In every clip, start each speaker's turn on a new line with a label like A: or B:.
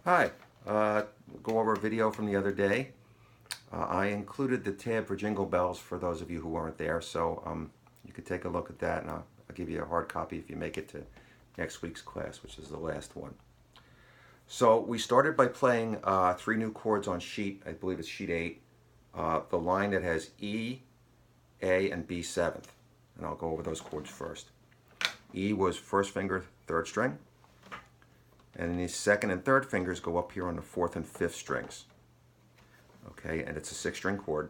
A: Hi, go over a video from the other day. I included the tab for Jingle Bells for those of you who weren't there, so you could take a look at that, and I'll give you a hard copy if you make it to next week's class, which is the last one. So we started by playing three new chords on sheet, I believe it's sheet 8, the line that has E, A, and B seventh, and I'll go over those chords first. E was first finger, third string. And then the second and third fingers go up here on the fourth and fifth strings. Okay, and it's a 6-string chord.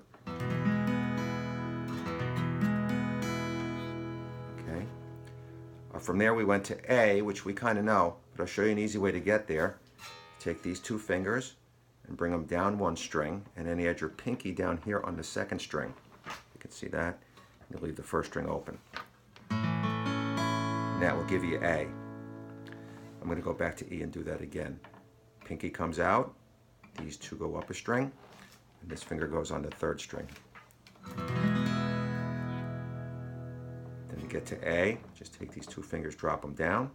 A: Okay. From there we went to A, which we kind of know, but I'll show you an easy way to get there. Take these two fingers and bring them down one string, and then you add your pinky down here on the second string. You can see that. You leave the first string open. And that will give you A. I'm going to go back to E and do that again. Pinky comes out, these two go up a string, and this finger goes on the third string. Then you get to A, just take these two fingers, drop them down,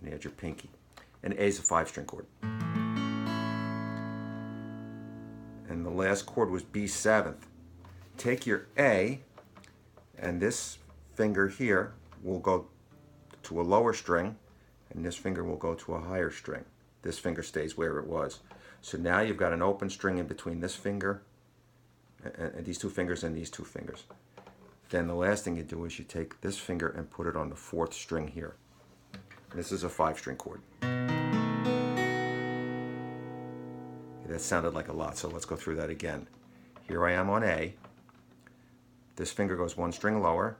A: and add your pinky. And A is a 5-string chord. And the last chord was B seventh. Take your A, and this finger here will go to a lower string, and this finger will go to a higher string. This finger stays where it was. So now you've got an open string in between this finger and these two fingers and these two fingers. Then the last thing you do is you take this finger and put it on the fourth string here. This is a 5-string chord. That sounded like a lot, so let's go through that again. Here I am on A. This finger goes one string lower.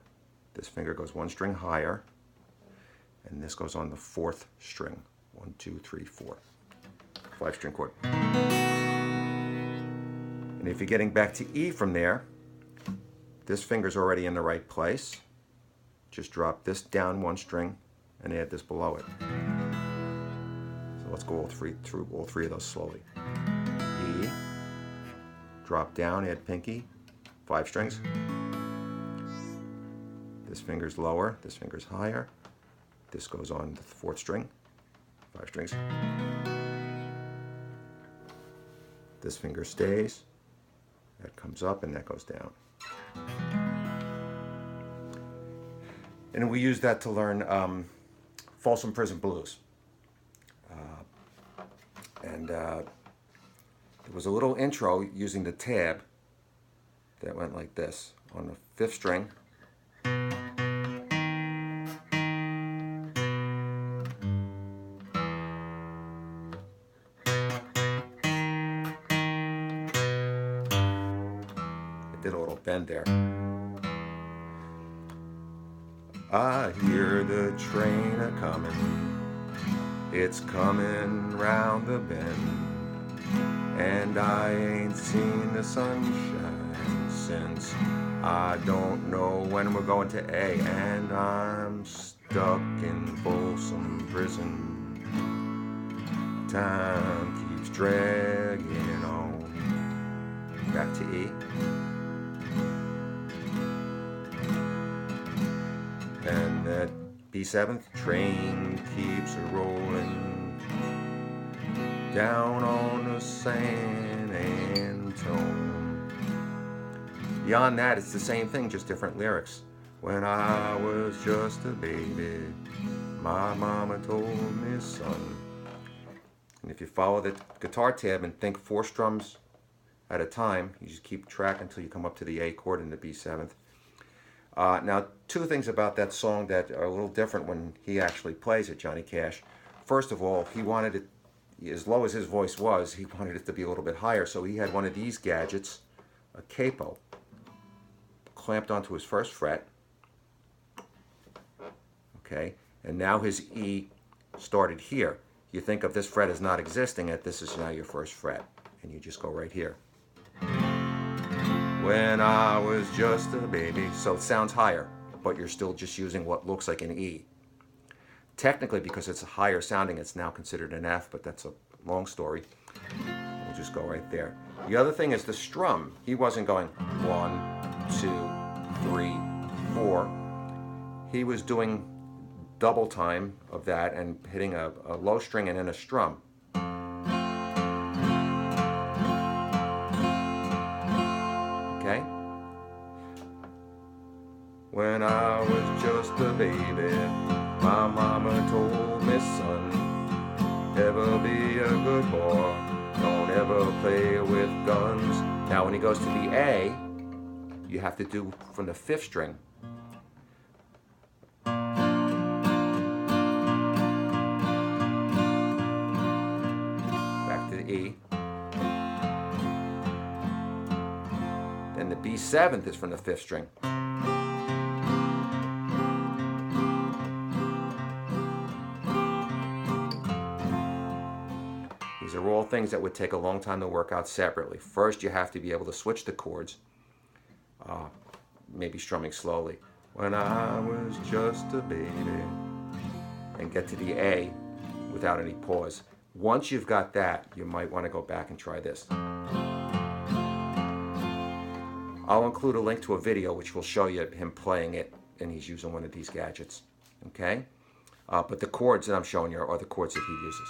A: This finger goes one string higher. And this goes on the fourth string. 1, 2, 3, 4. 5-string chord. And if you're getting back to E from there, this finger's already in the right place. Just drop this down one string and add this below it. So let's go through all three of those slowly. E, drop down, add pinky, 5 strings. This finger's lower, this finger's higher. This goes on the fourth string, 5 strings. This finger stays, that comes up and that goes down. And we use that to learn Folsom Prison Blues. There was a little intro using the tab that went like this. On the 5th string, did a little bend there. I hear the train a-comin', it's comin' round the bend, and I ain't seen the sunshine since I don't know when we're going to A, and I'm stuck in Folsom Prison. Time keeps dragging on. Back to E. And that B7th train keeps a-rolling down on the San Antone. Beyond that, it's the same thing, just different lyrics. When I was just a baby, my mama told me, son. And if you follow the guitar tab and think 4 strums at a time, you just keep track until you come up to the A chord in the B7th. Now, 2 things about that song that are a little different when he actually plays it, Johnny Cash. First of all, he wanted it, as low as his voice was, he wanted it to be a little bit higher, so he had one of these gadgets, a capo, clamped onto his 1st fret. Okay, and now his E started here. You think of this fret as not existing, and this is now your 1st fret, and you just go right here. When I was just a baby. So it sounds higher, but you're still just using what looks like an E. Technically, because it's higher sounding, it's now considered an F, but that's a long story. We'll just go right there. The other thing is the strum. He wasn't going 1, 2, 3, 4. He was doing double time of that and hitting a low string and then a strum. a baby. My mama told me, son, never be a good boy. Don't ever play with guns. Now when he goes to the A, you have to do from the 5th string. Back to the E. Then the B7th is from the 5th string. These are all things that would take a long time to work out separately. First, you have to be able to switch the chords, maybe strumming slowly. When I was just a baby, and get to the A without any pause. Once you've got that, you might want to go back and try this. I'll include a link to a video which will show you him playing it, and he's using one of these gadgets. Okay? But the chords that I'm showing you are the chords that he uses.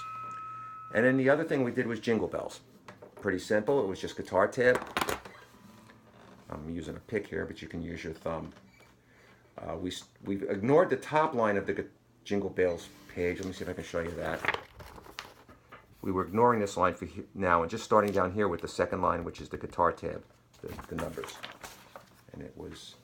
A: And then the other thing we did was Jingle Bells. Pretty simple. It was just guitar tab. I'm using a pick here, but you can use your thumb. We've ignored the top line of the Jingle Bells page. Let me see if I can show you that. We were ignoring this line for now and just starting down here with the second line, which is the guitar tab, the numbers. And it was...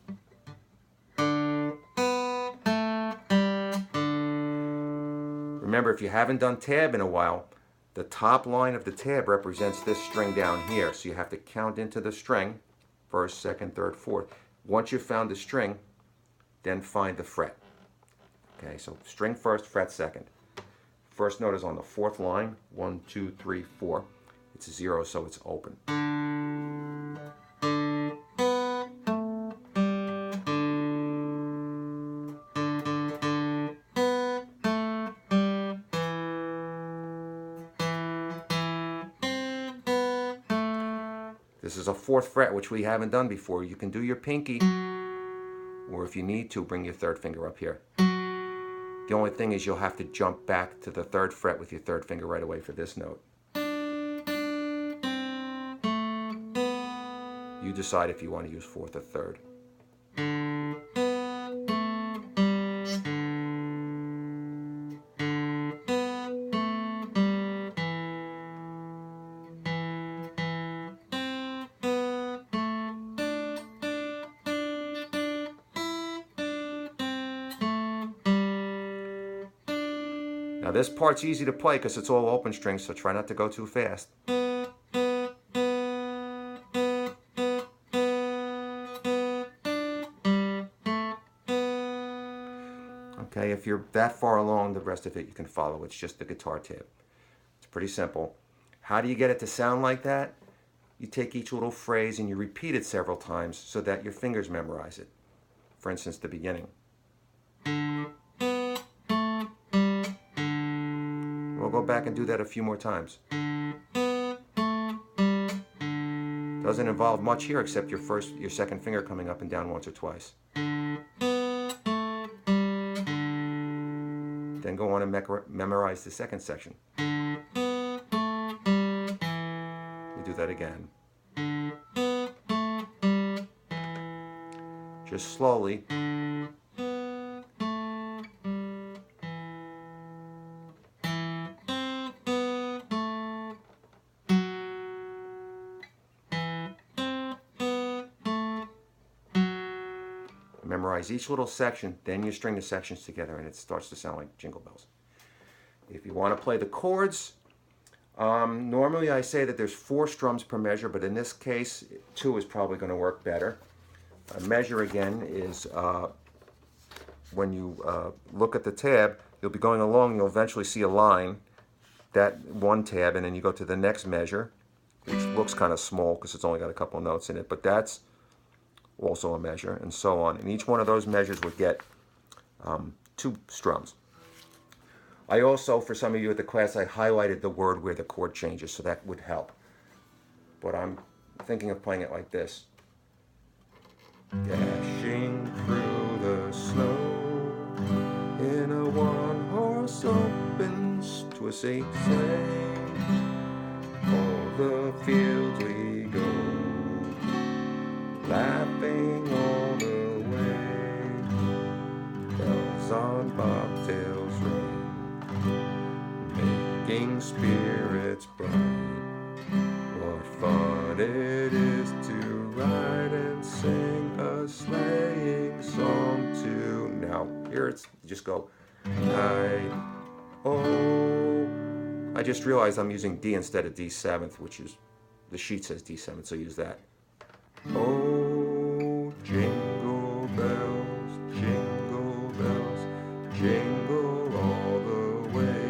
A: Remember, if you haven't done tab in a while, the top line of the tab represents this string down here. So you have to count into the string, 1st, 2nd, 3rd, 4th. Once you've found the string, then find the fret. Okay, so string 1st, fret 2nd. First note is on the 4th line, 1, 2, 3, 4. It's a 0, so it's open. This is a 4th fret, which we haven't done before. You can do your pinky, or if you need to, bring your 3rd finger up here. The only thing is you'll have to jump back to the 3rd fret with your 3rd finger right away for this note. You decide if you want to use 4th or 3rd. Now this part's easy to play because it's all open strings, so try not to go too fast. Okay, if you're that far along, the rest of it you can follow. It's just the guitar tab. It's pretty simple. How do you get it to sound like that? You take each little phrase and you repeat it several times so that your fingers memorize it. For instance, the beginning. We'll go back and do that a few more times. Doesn't involve much here except your 2nd finger coming up and down once or twice. Then go on and memorize the 2nd section. We do that again. Just slowly. Memorize each little section, then you string the sections together and it starts to sound like Jingle Bells. If you want to play the chords, normally I say that there's 4 strums per measure, but in this case 2 is probably going to work better. A measure again is when you look at the tab, you'll be going along, you'll eventually see a line, that one tab, and then you go to the next measure, which looks kind of small because it's only got a couple of notes in it, but that's also a measure, and so on. And each one of those measures would get 2 strums. I also, for some of you at the class, I highlighted the word where the chord changes, so that would help. But I'm thinking of playing it like this. Dashing through the snow in a one-horse open twisty sleigh. O'er the fields we go, laughing all the way. bells on bobtails ring, making spirits bright. What fun it is to ride and sing a sleighing song too. Now, here it's just go, I just realized I'm using D instead of D7th, which is, the sheet says D7th, so use that. Oh, jingle bells, jingle all the way.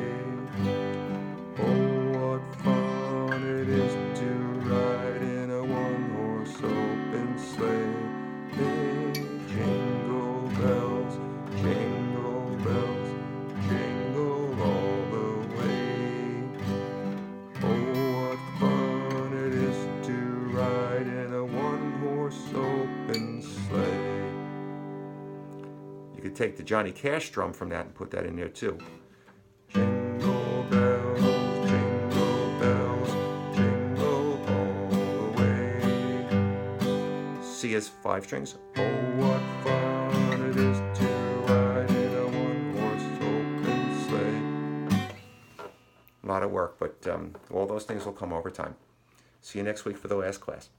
A: Oh, what fun it is to ride in a one-horse open sleigh. Hey, jingle bells, jingle all the way. Oh, what fun it is to ride in a one-horse open sleigh. You could take the Johnny Cash drum from that and put that in there too. Jingle bells, jingle all the way. C is 5 strings. Oh, what fun it is to ride in a one-horse open sleigh. A lot of work, but all those things will come over time. See you next week for the last class.